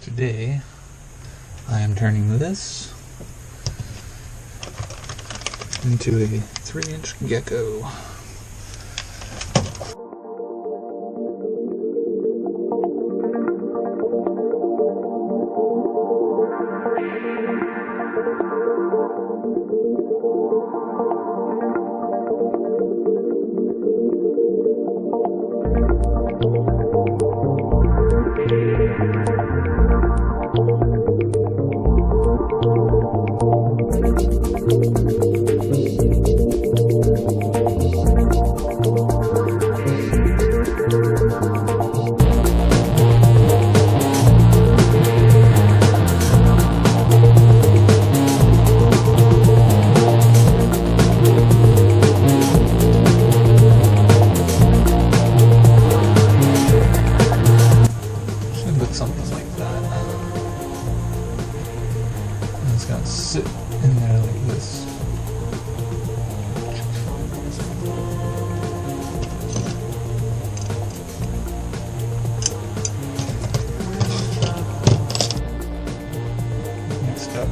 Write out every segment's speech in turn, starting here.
Today I am turning this into a 3-inch Gecko. Something like that. And it's gonna sit in there like this. Next up.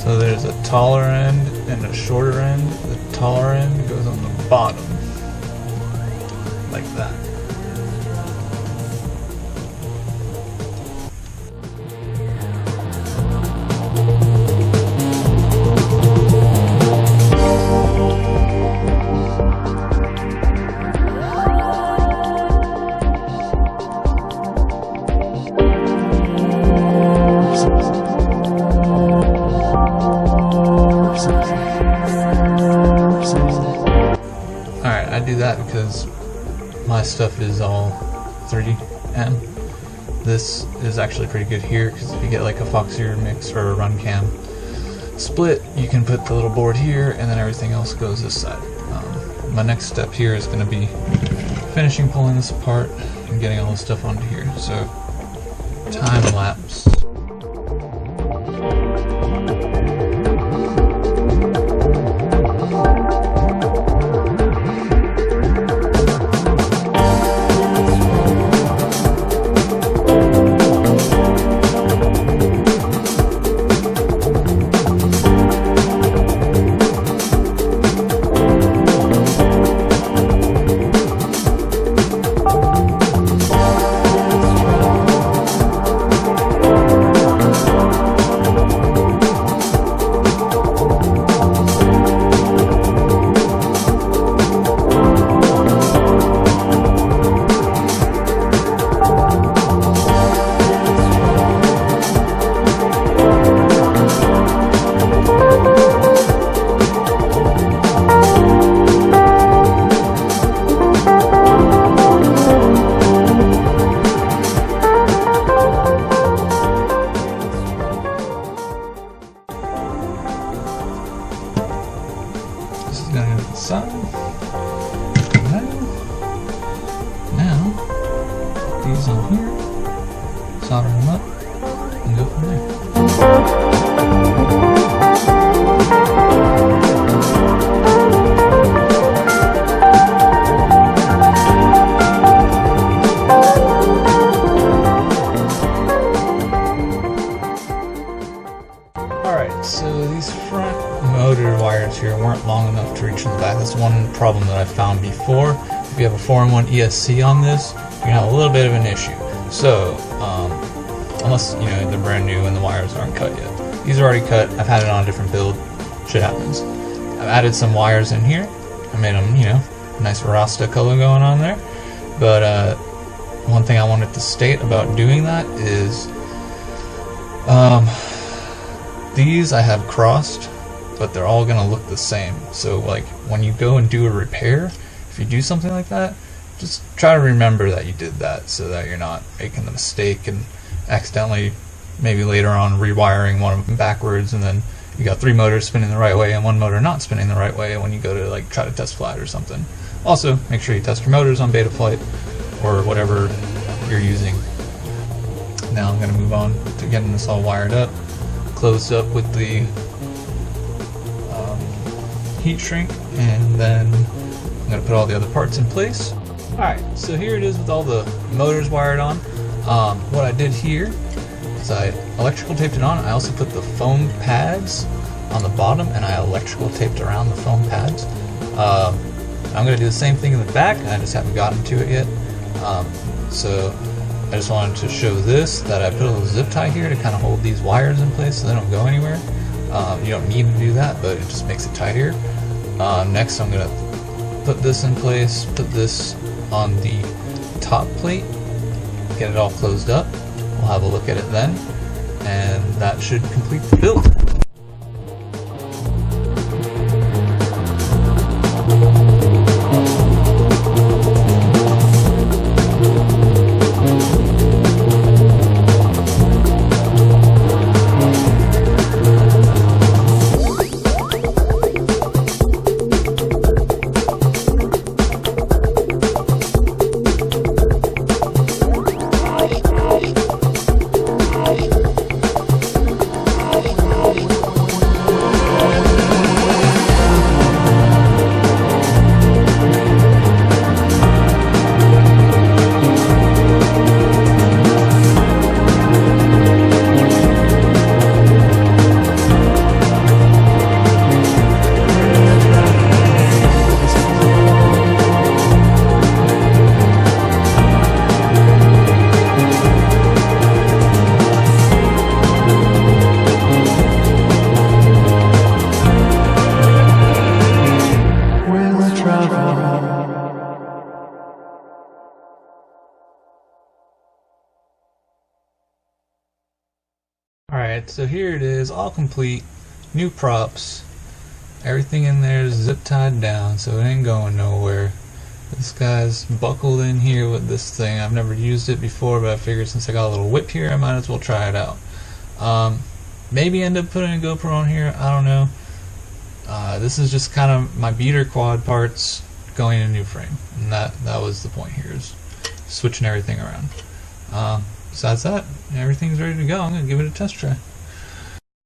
So there's a taller end and a shorter end. The taller end goes on the bottom, like that. I do that because my stuff is all 30M. This is actually pretty good here because if you get like a Foxier mix or a run cam split, you can put the little board here and then everything else goes this side. My next step here is going to be finishing pulling this apart and getting all this stuff onto here. So time lapse. This is going to go to the side. Now, put these on here, solder them up, and go from there. Alright, so these front motor wires here weren't long enough to reach in the back. That's one problem that I found before. If you have a 4-in-1 ESC on this, you're going to have a little bit of an issue. So, unless they're brand new and the wires aren't cut yet. These are already cut. I've had it on a different build. Shit happens. I've added some wires in here. I made them, a nice Rasta color going on there. But one thing I wanted to state about doing that is these I have crossed, but they're all gonna look the same. So like when you go and do a repair, if you do something like that, just try to remember that you did that so that you're not making the mistake and accidentally maybe later on rewiring one of them backwards and then you got 3 motors spinning the right way and 1 motor not spinning the right way when you go to like try to test flight or something. Also, make sure you test your motors on beta flight or whatever you're using. Now I'm going to move on to getting this all wired up, closed up with the heat shrink, and then I'm going to put all the other parts in place. Alright, so here it is with all the motors wired on. What I did here is I electrical taped it on. I also put the foam pads on the bottom, and I electrical taped around the foam pads. I'm going to do the same thing in the back. I just haven't gotten to it yet. So I just wanted to show this, that I put a little zip tie here to kind of hold these wires in place so they don't go anywhere. You don't need to do that, but it just makes it tighter. Next I'm going to put this in place, put this on the top plate, get it all closed up. We'll have a look at it then, and that should complete the build. Alright, so here it is, all complete, new props, everything in there is zip tied down so it ain't going nowhere. This guy's buckled in here with this thing. I've never used it before, but I figured since I got a little whip here, I might as well try it out. Maybe end up putting a GoPro on here, I don't know. This is just kind of my beater quad parts going in a new frame, and that was the point here, is switching everything around. Besides that, everything's ready to go. I'm going to give it a test try.